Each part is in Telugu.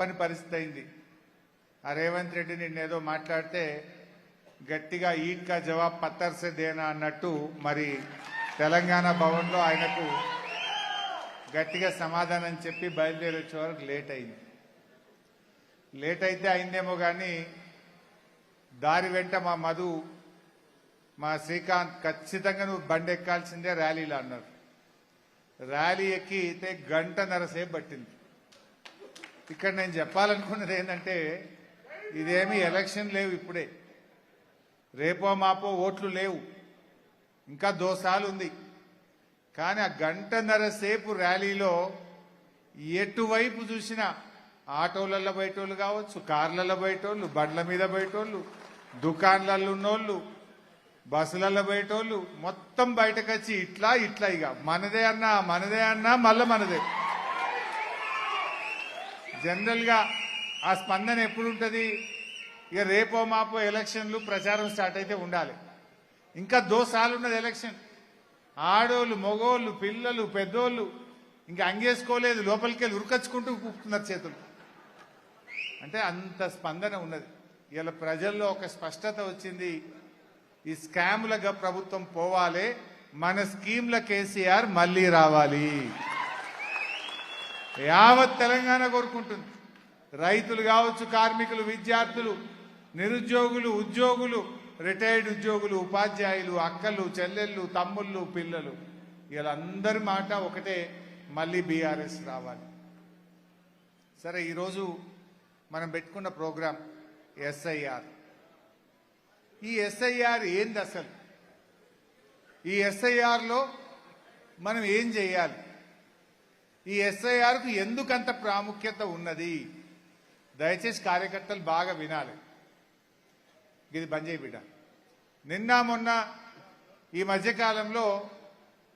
పని పరిస్థితి అయింది. ఆ రేవంత్ రెడ్డి నిన్నేదో మాట్లాడితే గట్టిగా ఈద్ కా జవాబ్ పత్తర్ సే దేనా అన్నట్టు మరి తెలంగాణ భవన్లో ఆయనకు గట్టిగా సమాధానం చెప్పి బయలుదేరి వచ్చే వరకు లేట్ అయింది. లేట్ అయితే అయిందేమో కానీ దారి వెంట మా మధు మా శ్రీకాంత్ ఖచ్చితంగా నువ్వు బండి ఎక్కాల్సిందే ర్యాలీలో అన్నారు. ర్యాలీ ఎక్కితే గంటన్నర సేపు పట్టింది. ఇక్కడ నేను చెప్పాలనుకున్నది ఏంటంటే ఇదేమి ఎలక్షన్ లేవు, ఇప్పుడే రేపో మాపో ఓట్లు లేవు, ఇంకా దోసాలు ఉంది. కానీ ఆ గంటన్నర సేపు ర్యాలీలో ఎటువైపు చూసినా ఆటోలలో బయటోళ్ళు కావచ్చు, కార్లలో బయటోళ్ళు, బండ్ల మీద బయటోళ్ళు, దుకాన్లలో ఉన్నోళ్ళు, బస్సులలో బయటోళ్ళు మొత్తం బయటకు వచ్చి ఇట్లా ఇట్లా ఇక మనదే అన్నా మళ్ళీ మనదే. జనరల్ గా ఆ స్పందన ఎప్పుడు ఉంటుంది? ఇక రేపో మాపో ఎలక్షన్లు ప్రచారం స్టార్ట్ అయితే ఉండాలి. ఇంకా దోసాలు ఉన్నది ఎలక్షన్. ఆడోళ్ళు, మగోళ్ళు, పిల్లలు, పెద్దోళ్ళు ఇంకా అంగేసుకోలేదు, లోపలికి వెళ్ళి ఉరకచ్చుకుంటూ కూపుతున్నారు చేతులు. అంటే అంత స్పందన ఉన్నది. ఇలా ప్రజల్లో ఒక స్పష్టత వచ్చింది. ఈ స్కామ్లుగా ప్రభుత్వం పోవాలి, మన స్కీమ్ల కేసీఆర్ మళ్ళీ రావాలి. యావత్ తెలంగాణ కోరుకుంటుంది. రైతులు కావచ్చు, కార్మికులు, విద్యార్థులు, నిరుద్యోగులు, ఉద్యోగులు, రిటైర్డ్ ఉద్యోగులు, ఉపాధ్యాయులు, అక్కలు, చెల్లెళ్ళు, తమ్ముళ్ళు, పిల్లలు, వీళ్ళందరి మాట ఒకటే, మళ్ళీ బీఆర్ఎస్ రావాలి. సరే, ఈరోజు మనం పెట్టుకున్న ప్రోగ్రాం ఎస్ఐఆర్. ఈ ఎస్ఐఆర్ ఏంది అసలు? ఈ ఎస్ఐఆర్లో మనం ఏం చేయాలి? ఈ ఎస్ఐఆర్కు ఎందుకంత ప్రాముఖ్యత ఉన్నది? దయచేసి కార్యకర్తలు బాగా వినాలి. ఇది బంద్ చేయి బిడ్డ. నిన్న మొన్న ఈ మధ్యకాలంలో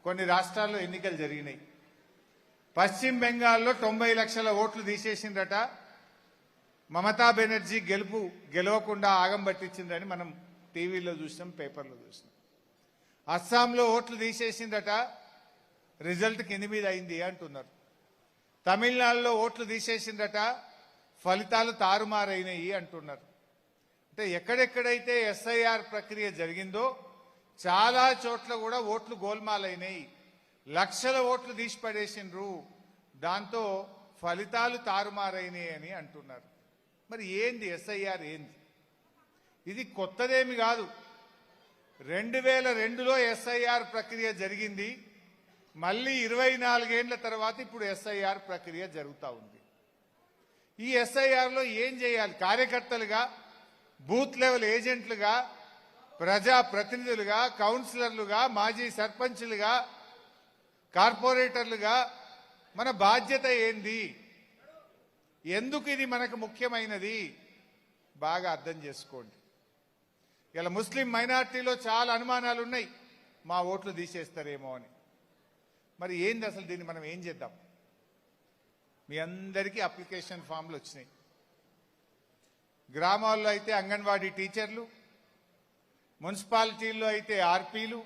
కొన్ని రాష్ట్రాల్లో ఎన్నికలు జరిగినాయి. పశ్చిమ బెంగాల్లో 90 లక్షల ఓట్లు తీసేసిందట. మమతా బెనర్జీ గెలవకుండా ఆగం పట్టించిందని మనం టీవీలో చూసినాం, పేపర్లో చూసినాం. అస్సాంలో ఓట్లు తీసేసిందట, రిజల్ట్ కింది మీద అయింది అంటున్నారు. తమిళనాడులో ఓట్లు తీసేసిందట, ఫలితాలు తారుమారైనాయి అంటున్నారు. అంటే ఎక్కడెక్కడైతే ఎస్ఐఆర్ ప్రక్రియ జరిగిందో చాలా చోట్ల కూడా ఓట్లు గోల్మాలైనాయి. లక్షల ఓట్లు తీసి పడేసిండ్రు, దాంతో ఫలితాలు తారుమారైనాయి అని అంటున్నారు. మరి ఏంది ఎస్ఐఆర్? ఏంది ఇది? కొత్తదేమి కాదు. 2002లో ఎస్ఐఆర్ ప్రక్రియ జరిగింది. మళ్ళీ 24 ఏళ్ల తర్వాత ఇప్పుడు ఎస్ఐఆర్ ప్రక్రియ జరుగుతూ ఉంది. ఈ ఎస్ఐఆర్లో ఏం చేయాలి? కార్యకర్తలుగా, బూత్ లెవెల్ ఏజెంట్లుగా, ప్రజా ప్రతినిధులుగా, కౌన్సిలర్లుగా, మాజీ సర్పంచ్లుగా, కార్పొరేటర్లుగా మన బాధ్యత ఏంది? ఎందుకు ఇది మనకు ముఖ్యమైనది? బాగా అర్థం చేసుకోండి. ఇలా ముస్లిం మైనార్టీలో చాలా అనుమానాలు ఉన్నాయి, మా ఓట్లు తీసేస్తారేమో అని. మరి ఏంది అసలు? దీన్ని మనం ఏం చేద్దాం? మీ అందరికీ అప్లికేషన్ ఫామ్లు వచ్చినాయి. గ్రామాల్లో అయితే అంగన్వాడీ టీచర్లు, మున్సిపాలిటీల్లో అయితే ఆర్పీలు,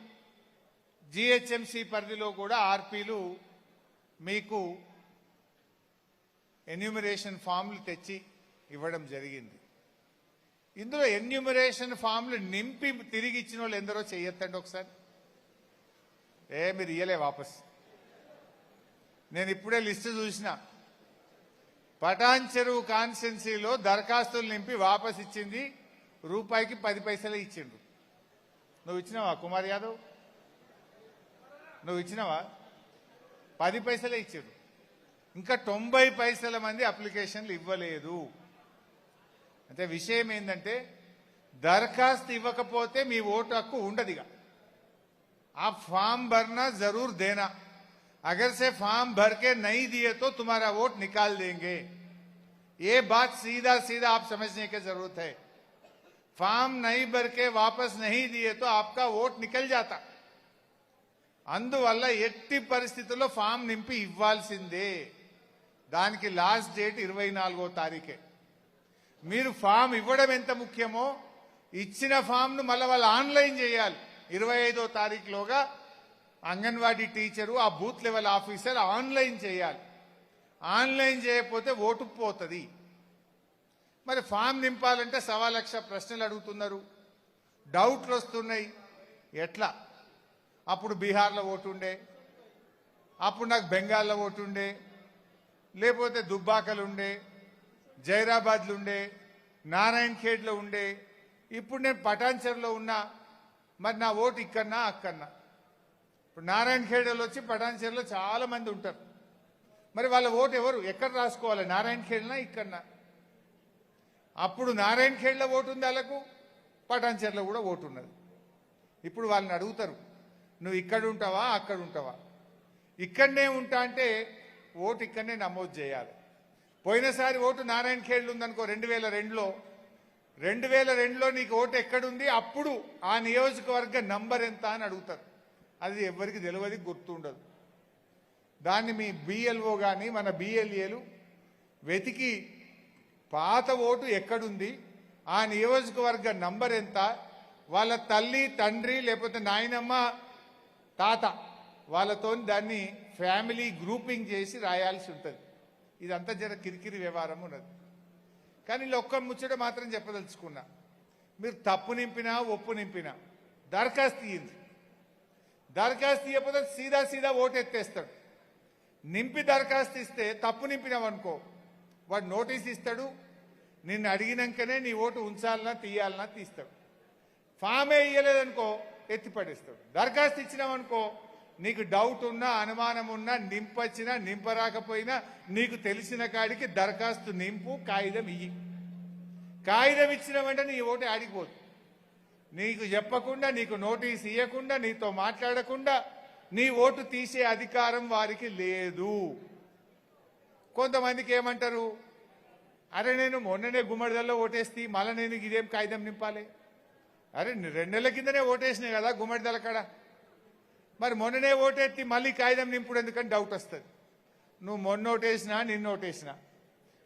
జిహెచ్ఎంసీ పరిధిలో కూడా ఆర్పీలు మీకు ఎన్యూమరేషన్ ఫామ్లు తెచ్చి ఇవ్వడం జరిగింది. ఇందులో ఎన్యూమరేషన్ ఫామ్లు నింపి తిరిగి ఇచ్చిన వాళ్ళు ఎందరో చెయ్యొద్దండి ఒకసారి. మీరు ఇయ్యలే వాపస్. నేను ఇప్పుడే లిస్టు చూసిన. పటాన్ చెరువు కాన్స్టిట్యున్సీలో దరఖాస్తులు నింపి వాపస్ ఇచ్చింది రూపాయికి 10 పైసలే ఇచ్చిండ్రు. నువ్వు ఇచ్చినావా కుమార్ యాదవ్? నువ్వు ఇచ్చినావా? 10 పైసలే ఇచ్చిండ్రు. ఇంకా 90 పైసల మంది అప్లికేషన్లు ఇవ్వలేదు. అంటే విషయం ఏంటంటే, దరఖాస్తు ఇవ్వకపోతే మీ ఓటు హక్కు ఉండదుగా. आप फॉर्म भरना जरूर देना, अगर से फॉर्म भर के नहीं दिए तो तुम्हारा वोट निकाल देंगे. ये बात सीधा सीधा आप समझने की जरूरत है. फॉर्म नहीं भर के वापस नहीं दिए तो आपका वोट निकल जाता. అందువల్ల ఎట్టి పరిస్థితుల్లో ఫామ్ నింపి ఇవ్వాల్సిందే. దానికి లాస్ట్ డేట్ 24వ తారీఖే. మీరు ఫామ్ ఇవ్వడం ఎంత ముఖ్యమో, ఇచ్చిన ఫామ్ను మళ్ళీ వాళ్ళు ఆన్లైన్ చేయాలి. 25వ తారీఖులోగా అంగన్వాడీ టీచరు, ఆ బూత్ లెవెల్ ఆఫీసర్ ఆన్లైన్ చేయాలి. ఆన్లైన్ చేయకపోతే ఓటు పోతుంది. మరి ఫామ్ నింపాలంటే 1,00,000 ప్రశ్నలు అడుగుతున్నారు, డౌట్లు వస్తున్నాయి. ఎట్లా? అప్పుడు బీహార్లో ఓటు ఉండే, అప్పుడు నాకు బెంగాల్లో ఓటు ఉండే, లేకపోతే దుబ్బాకలు ఉండే, జైరాబాద్లు ఉండే, నారాయణ్ ఖేడ్లో ఉండే, ఇప్పుడు నేను పటాన్చెరులో ఉన్నా. మరి నా ఓటు ఇక్కడన్నా అక్కడన్నా? ఇప్పుడు నారాయణ ఖేడ్లో వచ్చి పటాన్చెరులో చాలా మంది ఉంటారు. మరి వాళ్ళ ఓటు ఎవరు ఎక్కడ రాసుకోవాలి? నారాయణ ఖేడ్నా ఇక్కడన్నా? అప్పుడు నారాయణ ఖేడ్లో ఓటు ఉంది వాళ్ళకు, పటాన్చెరులో కూడా ఓటు ఉన్నది. ఇప్పుడు వాళ్ళని అడుగుతారు, నువ్వు ఇక్కడ ఉంటావా అక్కడ ఉంటావా? ఇక్కడనే ఉంటా అంటే ఓటు ఇక్కడనే నమోదు చేయాలి. పోయినసారి ఓటు నారాయణ ఖేడ్లు ఉందనుకో 2002లో, 2002లో నీకు ఓటు ఎక్కడుంది, అప్పుడు ఆ నియోజకవర్గ నంబర్ ఎంత అని అడుగుతారు. అది ఎవరికి తెలియదు, గుర్తుండదు. దాన్ని మీ బిఎల్ఓ కానీ మన బిఎల్ఏలు వెతికి పాత ఓటు ఎక్కడుంది, ఆ నియోజకవర్గ నంబర్ ఎంత, వాళ్ళ తల్లి తండ్రి లేకపోతే నాయనమ్మ తాత వాళ్ళతో దాన్ని ఫ్యామిలీ గ్రూపింగ్ చేసి రాయాల్సి ఉంటుంది. ఇదంతా జర కిరికిరి వ్యవహారం ఉన్నది. కానీ ఇలా ఒక్క ముచ్చట మాత్రం చెప్పదలుచుకున్నా, మీరు తప్పు నింపినా ఒప్పు నింపినా దరఖాస్తు ఇయ్యింది. దరఖాస్తు ఇవ్వకపోతే సీదా ఓటు ఎత్తేస్తాడు. నింపి దరఖాస్తు ఇస్తే తప్పు నింపినావనుకో వాడు నోటీస్ ఇస్తాడు, నిన్ను అడిగినాకనే నీ ఓటు ఉంచాలన్నా తీయాలన్నా తీస్తాడు. ఫామే ఇయ్యలేదనుకో ఎత్తిపడేస్తాడు. దరఖాస్తు ఇచ్చినావనుకో నీకు డౌట్ ఉన్నా అనుమానం ఉన్నా నింపచ్చినా నింపరాకపోయినా నీకు తెలిసిన కాడికి దరఖాస్తు నింపు, కాగితం ఇయ్యి. కాగితం ఇచ్చిన వెంటనే నీ ఓటు ఆడిపోదు. నీకు చెప్పకుండా, నీకు నోటీస్ ఇవ్వకుండా, నీతో మాట్లాడకుండా నీ ఓటు తీసే అధికారం వారికి లేదు. కొంతమందికి ఏమంటారు, అరే నేను మొన్ననే గుమ్మడిదల్లో ఓటేస్తే మళ్ళీ నేను ఇదేం కాగితం నింపాలి? అరే 2 నెలల కిందనే ఓటేసినాయి కదా గుమ్మడిదల కాడ, మరి మొన్ననే ఓటెత్తి మళ్ళీ కాగితం నింపుడు ఎందుకని డౌట్ వస్తుంది. నువ్వు మొన్న ఓటేసినా నిన్న ఓటేసినా,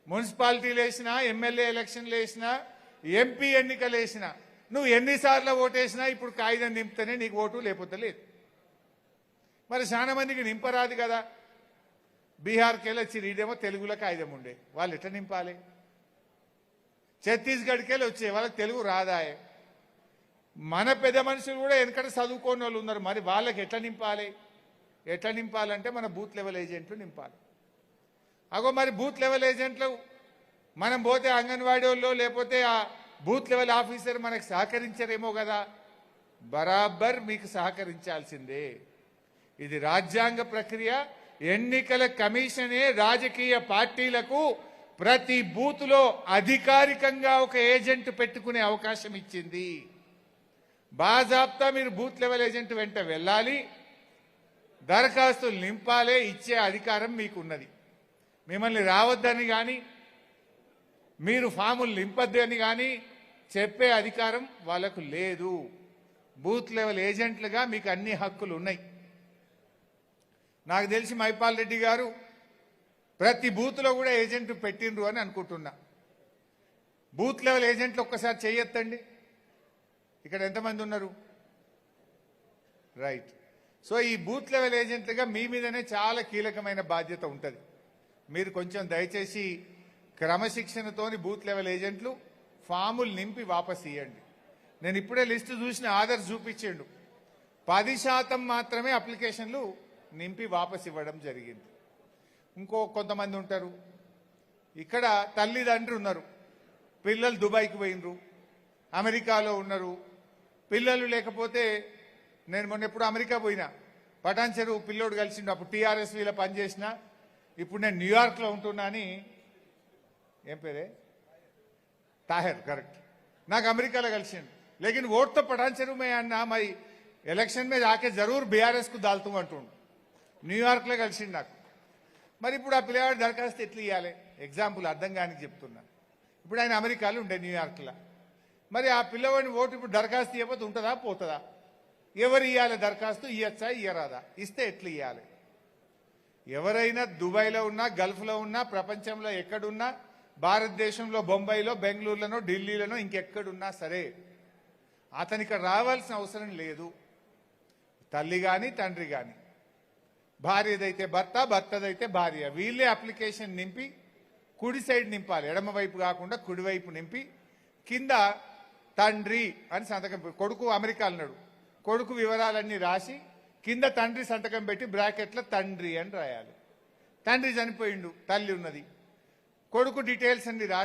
మున్సిపాలిటీలు వేసినా, ఎమ్మెల్యే ఎలక్షన్లు వేసినా, ఎంపీ ఎన్నికలు వేసినా, నువ్వు ఎన్నిసార్లు ఓటేసినా ఇప్పుడు కాగితం నింపితేనే నీకు ఓటు, లేకపోతే లేదు. మరి చాలా మందికి నింపరాదు కదా. బీహార్కి వెళ్ళి వచ్చి ఇదేమో తెలుగులో కాగితం ఉండే, వాళ్ళు ఎట్లా నింపాలి? ఛత్తీస్గఢ్కి వెళ్ళి వచ్చే వాళ్ళకి తెలుగు రాదాయే. మన పెద్ద మనుషులు కూడా వెనకట చదువుకోని వాళ్ళు ఉన్నారు, మరి వాళ్ళకి ఎట్లా నింపాలి? ఎట్లా నింపాలంటే మన బూత్ లెవెల్ ఏజెంట్లు నింపాలి. అగో మరి బూత్ లెవెల్ ఏజెంట్లు మనం పోతే అంగన్వాడీ వాళ్ళు లేకపోతే ఆ బూత్ లెవెల్ ఆఫీసర్ మనకు సహకరించరేమో కదా. బరాబర్ మీకు సహకరించాల్సిందే. ఇది రాజ్యాంగ ప్రక్రియ. ఎన్నికల కమిషనే రాజకీయ పార్టీలకు ప్రతి బూత్లో అధికారికంగా ఒక ఏజెంట్ పెట్టుకునే అవకాశం ఇచ్చింది. బాజాబ్తా మీరు బూత్ లెవెల్ ఏజెంట్ వెంట వెళ్ళాలి, దరఖాస్తులు నింపాలే, ఇచ్చే అధికారం మీకున్నది. మిమ్మల్ని రావద్దని కానీ మీరు ఫాములు నింపద్దని కానీ చెప్పే అధికారం వాళ్ళకు లేదు. బూత్ లెవెల్ ఏజెంట్లుగా మీకు అన్ని హక్కులు ఉన్నాయి. నాకు తెలిసి మైపాల్ రెడ్డి గారు ప్రతి బూత్లో కూడా ఏజెంట్ పెట్టిండ్రు అని అనుకుంటున్నా. బూత్ లెవెల్ ఏజెంట్లు ఒక్కసారి చేయొద్దండి. ఇక్కడ ఎంతమంది ఉన్నారు? రైట్. సో ఈ బూత్ లెవెల్ ఏజెంట్లుగా మీ మీదనే చాలా కీలకమైన బాధ్యత ఉంటుంది. మీరు కొంచెం దయచేసి క్రమశిక్షణతోని బూత్ లెవెల్ ఏజెంట్లు ఫాములు నింపి వాపస్ ఇవ్వండి. నేను ఇప్పుడే లిస్టు చూసిన, ఆధార్ చూపించిండు, 10% మాత్రమే అప్లికేషన్లు నింపి వాపస్ ఇవ్వడం జరిగింది. ఇంకో కొంతమంది ఉంటారు, ఇక్కడ తల్లిదండ్రులు ఉన్నారు, పిల్లలు దుబాయ్కి పోయినరు, అమెరికాలో ఉన్నారు, పిల్లలు లేకపోతే నేను మొన్న ఎప్పుడు అమెరికా పోయినా, పటాన్చెరు పిల్లోడు కలిసిండు, అప్పుడు టీఆర్ఎస్ వీళ్ళ పనిచేసిన, ఇప్పుడు నేను న్యూయార్క్లో ఉంటున్నా అని, ఏం పేరే ताहिर, करेक्ट, నాకు అమెరికాలో కలిసిండు. लेकिन वोट तो पठानचेरू में अन्ना मैं इलेक्शन में जाके जरूर बीआरएस को डालतू అంటుండు. న్యూయార్క్లో కలిసిండు నాకు. మరి ఇప్పుడు ఆ పిల్లవాడి దరఖాస్తు ఎట్లా ఇవ్వాలి? ఎగ్జాంపుల్ అర్థం కానికి చెప్తున్నా. ఇప్పుడు ఆయన అమెరికాలో ఉండే, న్యూయార్క్లో. మరి ఆ పిల్లవాడిని ఓటు ఇప్పుడు దరఖాస్తు ఇవ్వకపోతే ఉంటుందా పోతుందా? ఎవరు ఇవ్వాలి దరఖాస్తు? ఇవ్వచ్చా ఇయ్యరాదా? ఇస్తే ఎట్లా ఇవ్వాలి? ఎవరైనా దుబాయ్లో ఉన్నా, గల్ఫ్లో ఉన్నా, ప్రపంచంలో ఎక్కడున్నా, భారతదేశంలో బొంబాయిలో, బెంగళూరులోనో, ఢిల్లీలోనో ఇంకెక్కడున్నా సరే అతనికి రావాల్సిన అవసరం లేదు. తల్లి కానీ తండ్రి కానీ, భార్యదైతే భర్త, భర్తదైతే భార్య, వీళ్ళే అప్లికేషన్ నింపి కుడి సైడ్ నింపాలి, ఎడమ వైపు కాకుండా కుడివైపు నింపి కింద తండ్రి అని సంతకం కొడుకు అమెరికాలో ఉన్నాడు, కొడుకు వివరాలన్నీ రాసి కింద తండ్రి సంతకం పెట్టి బ్రాకెట్లో తండ్రి అని రాయాలి. తండ్రి చనిపోయిండు, తల్లి ఉన్నది, కొడుకు డీటెయిల్స్ అన్ని రాసి